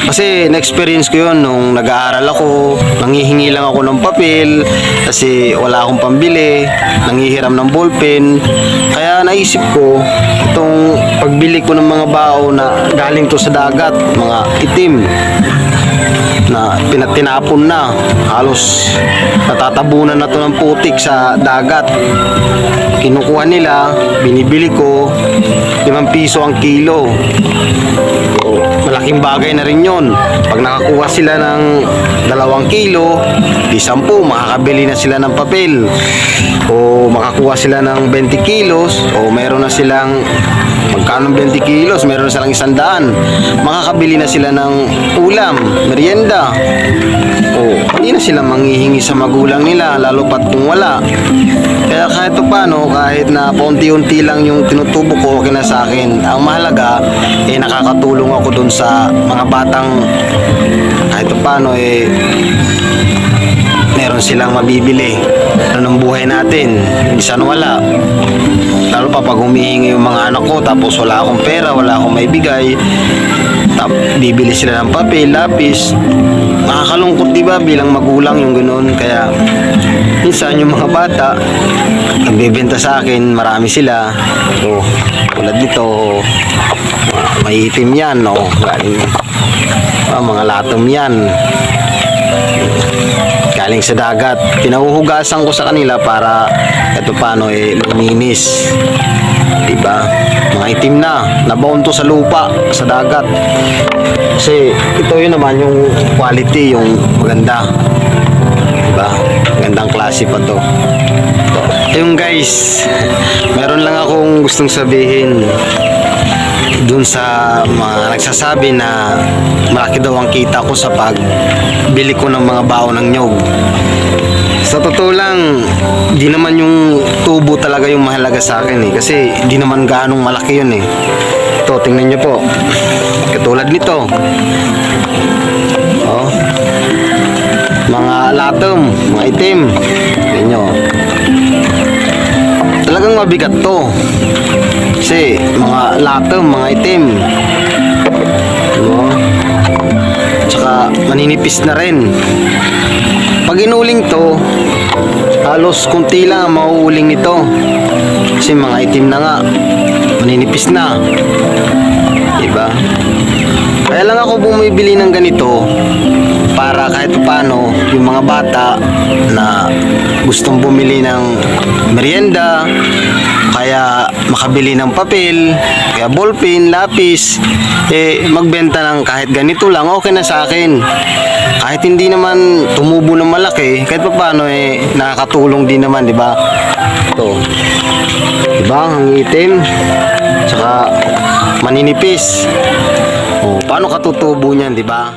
Kasi na-experience ko yun nung nag-aaral ako, nanghihingi lang ako ng papel kasi wala akong pambili, nanghihiram ng ballpen. Kaya naisip ko, itong pagbili ko ng mga bao na galing to sa dagat, mga itim na pinatinapon na, halos natatabunan na to ng putik sa dagat. Kinukuha nila, binibili ko, 5 piso ang kilo. So, malaking bagay na rin yun. Pag nakakuha sila ng 2 kilo, di 10, makakabili na sila ng papel. O makakuha sila ng 20 kilos, o meron na silang magkano 20 kilos, meron na silang 100. Makakabili na sila ng ulam, merienda. O hindi na sila manghihingi sa magulang nila, lalo pat kung wala. Kaya kahit paano, kahit na paunti-unti lang yung tinutubo ko, okay na sa akin. Ang mahalaga, nakakatulong ako dun sa mga batang kahit paano, meron silang mabibili ng buhay natin. Minsan wala. Lalo pa pag humihingi yung mga anak ko, tapos wala akong pera, wala akong maibigay, bibili sila ng papel, lapis. Nakakalungkot, diba, bilang magulang yung ganoon. Kaya minsan yung mga bata nagbebenta sa akin, marami sila. So, tulad dito, may itim yan, no? Galing, mga latom yan, galing sa dagat. Pinahuhugasan ko sa kanila para ito paano luminis, diba? Mga itim na nabaon to sa lupa, sa dagat. Kasi ito yun naman yung quality, yung maganda, diba? Magandang klase pa to. Yung guys, meron lang akong gustong sabihin dun sa mga nagsasabi na malaki daw ang kita ko sa pagbili ko ng mga bao ng nyog. Sa totoo lang, di naman yung tubo talaga yung mahalaga sa akin kasi di naman gaanong malaki yun. Ito, tingnan nyo po, katulad nito, oh, mga latom, mga itim. Tingnan nyo, talagang mabigat to kasi mga latom, mga itim, no? Tsaka maninipis na rin. Pag inuling to, halos kunti lang ang mauuling nito kasi mga itim na nga, maninipis na, diba? Kaya lang ako bumibili ng ganito para kahit paano yung mga bata na gustong bumili ng merienda, kaya makabili ng papel, kaya ballpen, lapis, magbenta ng kahit ganito lang, okay na sa akin. Kahit hindi naman tumubo ng malaki, kahit paano nakakatulong din naman, di ba? Ito, di ba, ang itim, tsaka maninipis. Paano katutubo niyan, di ba?